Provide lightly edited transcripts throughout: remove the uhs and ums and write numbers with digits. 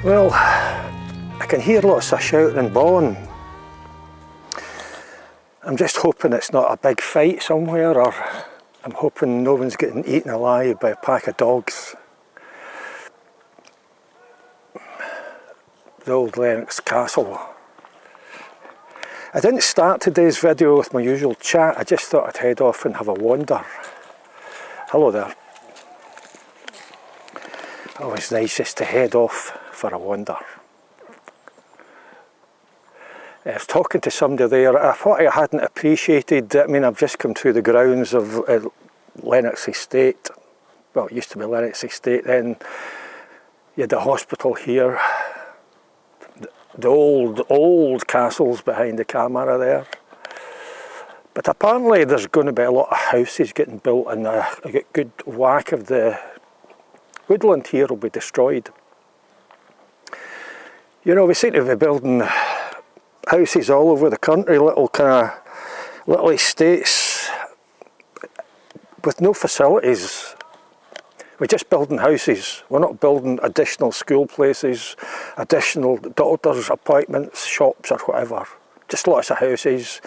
Well, I can hear lots of shouting and bawling. I'm just hoping it's not a big fight somewhere, or I'm hoping no one's getting eaten alive by a pack of dogs. The old Lennox Castle. I didn't start today's video with my usual chat, I just thought I'd head off and have a wander. Hello there. Always nice just to head off for a wander. I was talking to somebody there, what I hadn't appreciated, I mean, I've just come through the grounds of Lennox Estate. Well, it used to be Lennox Estate, then you had the hospital here. The old castles behind the camera there. But apparently there's going to be a lot of houses getting built, and a good whack of the woodland here will be destroyed. You know, we seem to be building houses all over the country, little estates with no facilities. We're just building houses. We're not building additional school places, additional doctors' appointments, shops or whatever. Just lots of houses.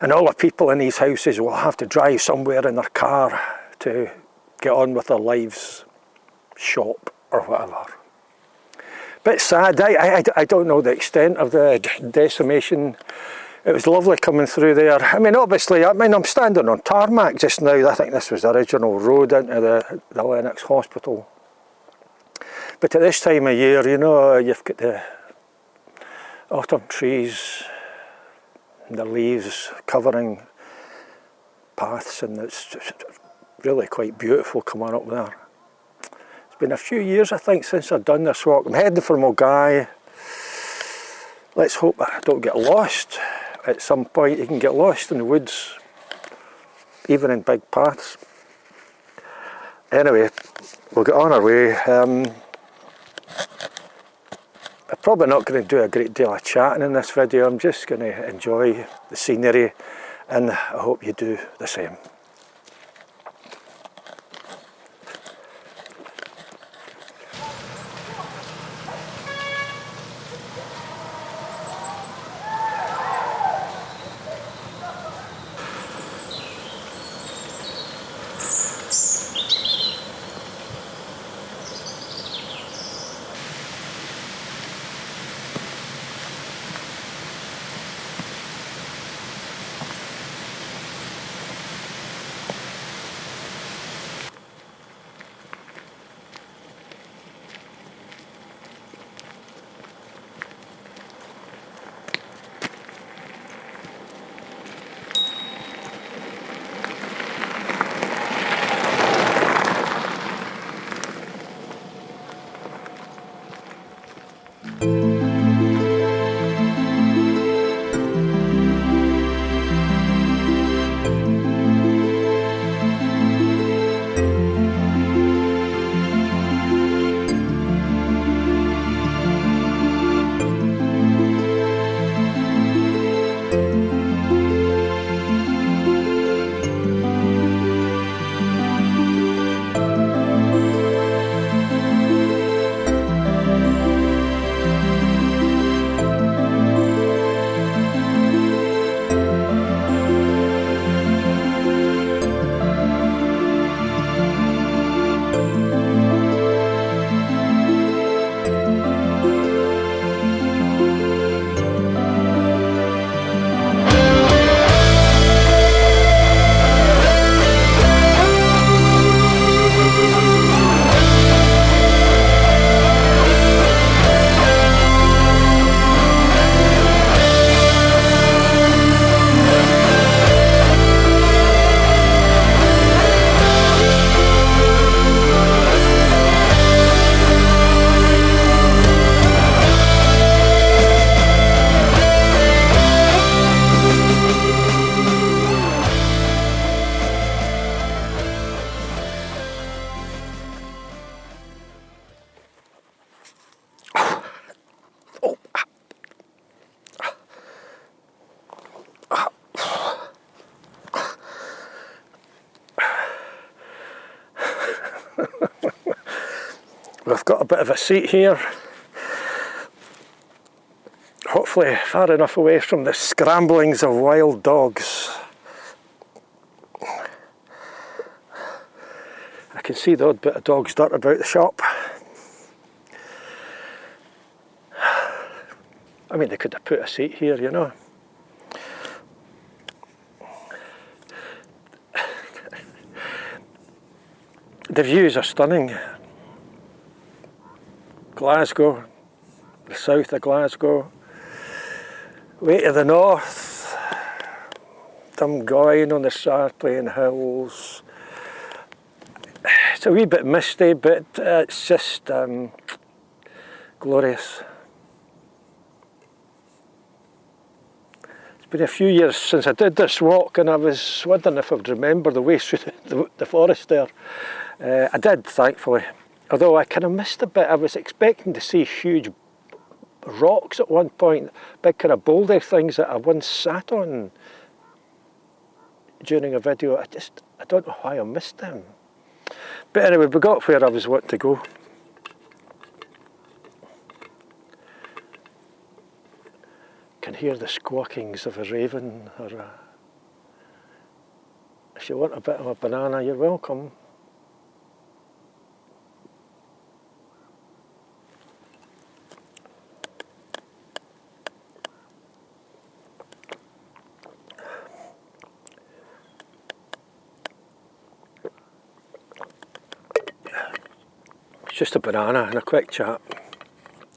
And all the people in these houses will have to drive somewhere in their car to get on with their lives, shop or whatever. Bit sad. I don't know the extent of the decimation. It was lovely coming through there. I mean, obviously, I'm standing on tarmac just now. I think this was the original road into the Lennox Hospital. But at this time of year, you know, you've got the autumn trees and the leaves covering paths, and it's really quite beautiful coming up there. It's been a few years, I think, since I've done this walk. I'm heading for Milngavie. Let's hope I don't get lost. At some point you can get lost in the woods, even in big paths. Anyway, we'll get on our way. I'm probably not going to do a great deal of chatting in this video. I'm just going to enjoy the scenery, and I hope you do the same. We've got a bit of a seat here. hopefully far enough away from the scramblings of wild dogs. I can see the odd bit of dog's dirt about the shop. I mean, they could have put a seat here, you know. The views are stunning. Glasgow, the south of Glasgow, way to the north, Dumgoyne on the Sartlain Hills. It's a wee bit misty, but it's just glorious. It's been a few years since I did this walk, and I was wondering if I would remember the way through the forest there. I did, thankfully. Although I kind of missed a bit. I was expecting to see huge rocks at one point, big kind of boulder things that I once sat on during a video. I don't know why I missed them. But anyway, we got where I was wanting to go. Can hear the squawkings of a raven, or if you want a bit of a banana, you're welcome. It's just a banana and a quick chat.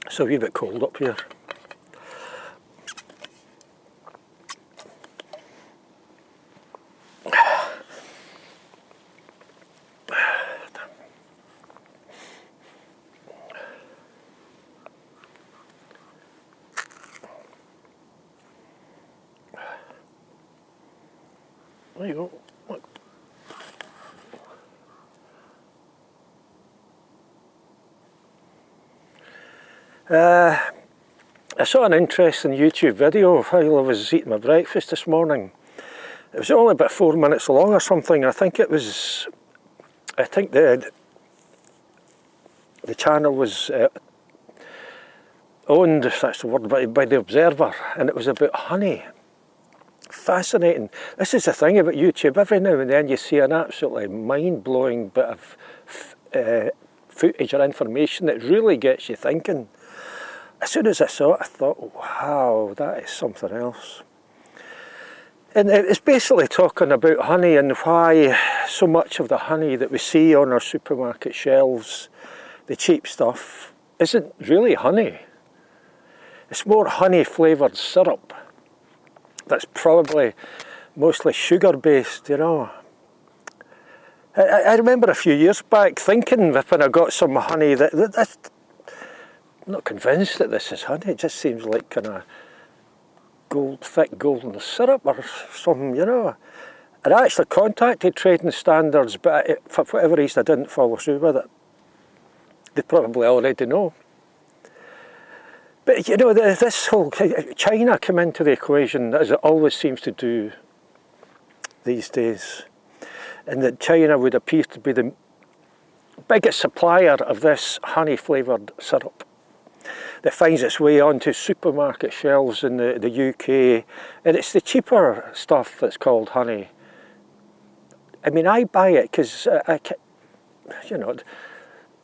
It's a wee bit cold up here. There you go. Look. I saw an interesting YouTube video while I was eating my breakfast this morning. It was only about 4 minutes long or something. I think the channel was owned, if that's the word, by the Observer, and it was about honey. Fascinating. This is the thing about YouTube. Every now and then you see an absolutely mind-blowing bit of footage or information that really gets you thinking. As soon as I saw it, I thought, wow, that is something else. And it's basically talking about honey and why so much of the honey that we see on our supermarket shelves, the cheap stuff, isn't really honey. It's more honey-flavoured syrup that's probably mostly sugar-based, you know. I remember a few years back thinking that when I got some honey that's I'm not convinced that this is honey. It just seems like kind of thick golden syrup or something, you know. I actually contacted Trading Standards, but for whatever reason I didn't follow through with it. They probably already know. But you know, this whole China came into the equation, as it always seems to do these days, and that China would appear to be the biggest supplier of this honey-flavoured syrup that finds its way onto supermarket shelves in the UK, and it's the cheaper stuff that's called honey. I mean, I buy it because you know,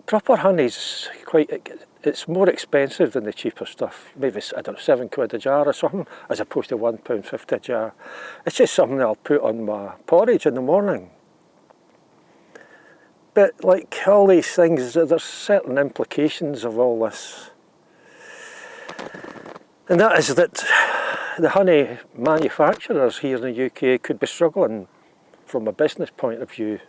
proper honey's it's more expensive than the cheaper stuff. Maybe it's, I don't know, £7 a jar or something, as opposed to £1.50 a jar. It's just something I'll put on my porridge in the morning. But like all these things, there's certain implications of all this. And that is that the honey manufacturers here in the UK could be struggling from a business point of view.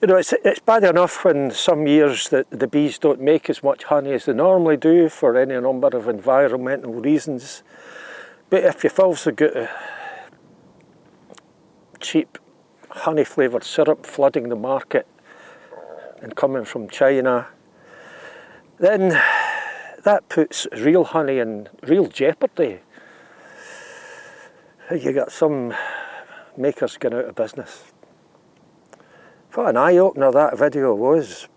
You know, it's bad enough when some years that the bees don't make as much honey as they normally do for any number of environmental reasons. But if you've also got cheap honey-flavoured syrup flooding the market and coming from China, then that puts real honey in real jeopardy. You got some makers going out of business. What an eye-opener that video was.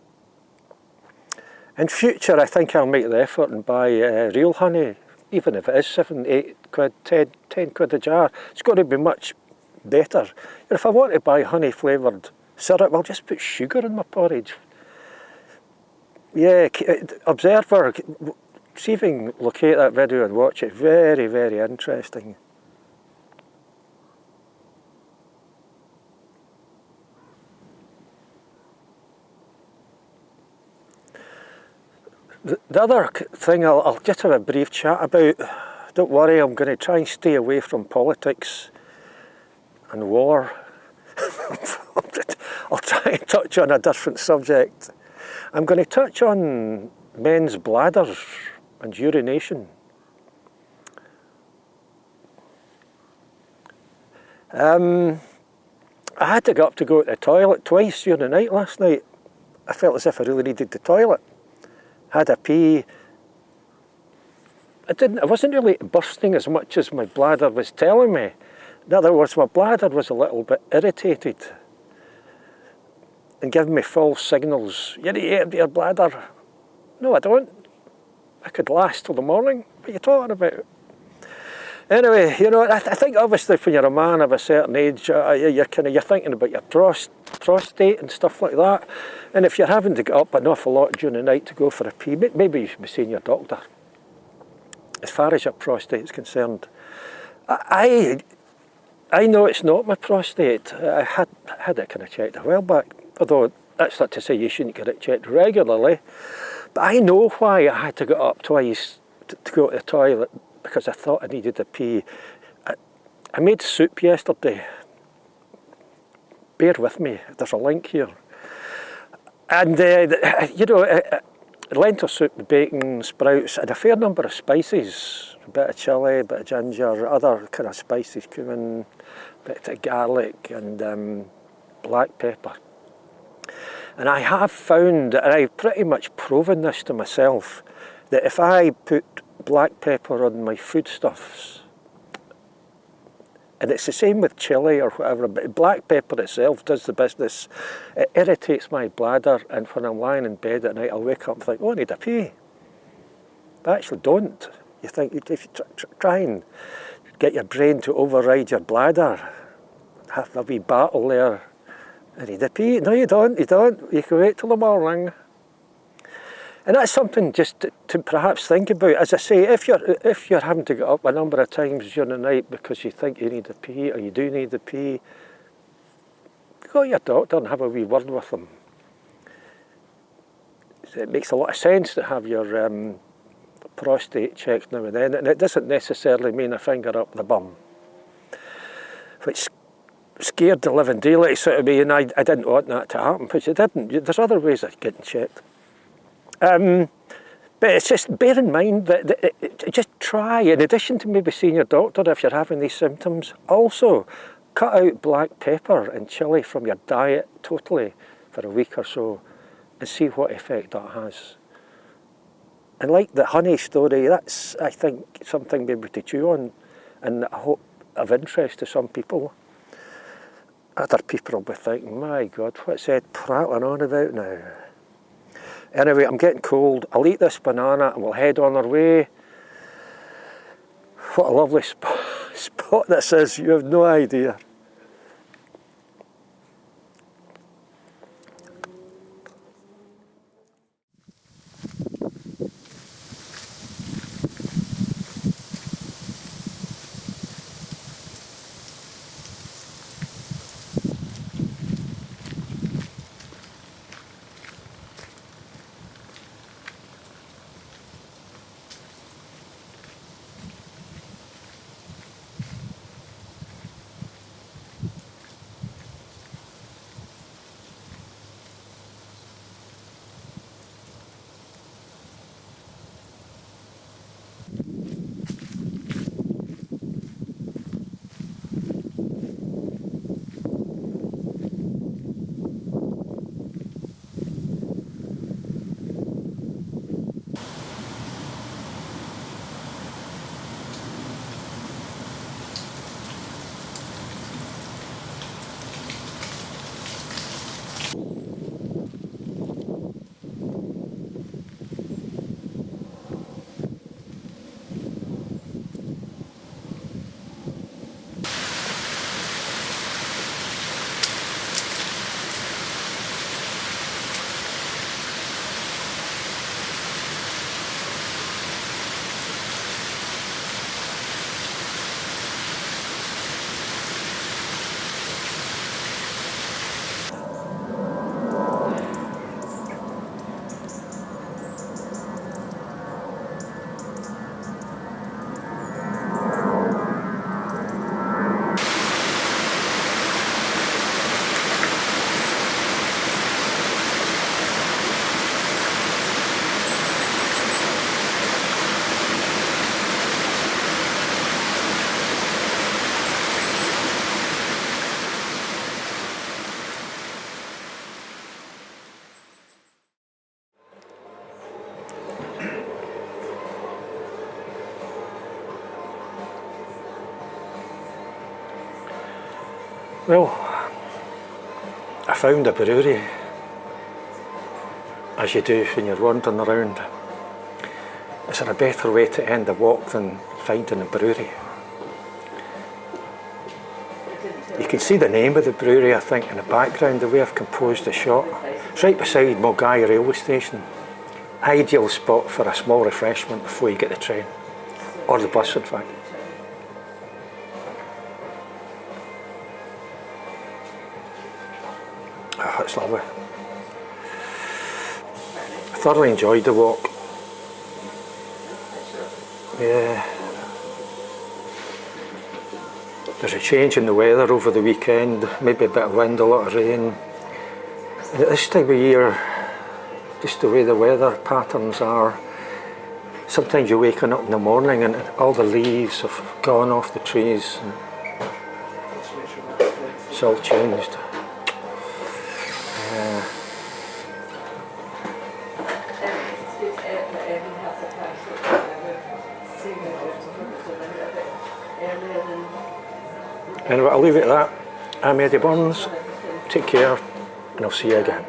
In future, I think I'll make the effort and buy real honey even if it is 7, 8 quid, 10 quid a jar, it's got to be much better. And if I want to buy honey-flavoured syrup, I'll just put sugar in my porridge. Yeah, observer, see if you can locate that video and watch it. Very, very interesting. The other thing I'll just have a brief chat about, don't worry, I'm going to try and stay away from politics and war. I'll try and touch on a different subject. I'm going to touch on men's bladders and urination. I had to get up to go to the toilet twice during the night last night. I felt as if I really needed the toilet. Had a pee. I wasn't really bursting as much as my bladder was telling me. In other words, my bladder was a little bit irritated and giving me false signals. You need to empty your bladder. No, I don't. I could last till the morning. What are you talking about? Anyway, you know, I think obviously when you're a man of a certain age, you're thinking about your prostate and stuff like that. And if you're having to get up an awful lot during the night to go for a pee, maybe you should be seeing your doctor. As far as your prostate is concerned, I know it's not my prostate. I had it kind of checked a while back. Although that's not to say you shouldn't get it checked regularly. But I know why I had to get up twice to go to the toilet, because I thought I needed a pee. I made soup yesterday. Bear with me, there's a link here. And, you know, lentil soup with bacon, sprouts, and a fair number of spices. A bit of chilli, a bit of ginger, other kind of spices, cumin, a bit of garlic and black pepper. And I have found, and I've pretty much proven this to myself, that if I put black pepper on my foodstuffs, and it's the same with chilli or whatever, but black pepper itself does the business. It irritates my bladder, and when I'm lying in bed at night, I'll wake up and think, oh, I need a pee. But I actually don't. You think, if you try and get your brain to override your bladder, have a wee battle there. I need a pee. No, you don't. You can wait till the morning. And that's something just to perhaps think about. As I say, if you're having to get up a number of times during the night because you think you need a pee, or you do need a pee, go to your doctor and have a wee word with them. It makes a lot of sense to have your prostate checked now and then, and it doesn't necessarily mean a finger up the bum, which scared the living daylights out of me, and I didn't want that to happen, which it didn't. There's other ways of getting checked. But it's just, bear in mind that just try, in addition to maybe seeing your doctor if you're having these symptoms, also cut out black pepper and chilli from your diet totally for a week or so and see what effect that has. And like the honey story, that's, I think, something maybe to chew on, and I hope of interest to some people. Other people will be thinking, my God, what's Ed prattling on about now? Anyway, I'm getting cold. I'll eat this banana and we'll head on our way. What a lovely spot this is, you have no idea. Well, I found a brewery, as you do when you're wandering around. Is there a better way to end a walk than finding a brewery? You can see the name of the brewery, I think, in the background, the way I've composed the shot. It's right beside Milngavie railway station. Ideal spot for a small refreshment before you get the train, or the bus in fact. Oh, it's lovely. I thoroughly enjoyed the walk. Yeah. There's a change in the weather over the weekend, maybe a bit of wind, a lot of rain. And at this time of year, just the way the weather patterns are, sometimes you're waking up in the morning and all the leaves have gone off the trees and it's all changed. Anyway, I'll leave it at that. I'm Eddie Burns. Take care, and I'll see you again.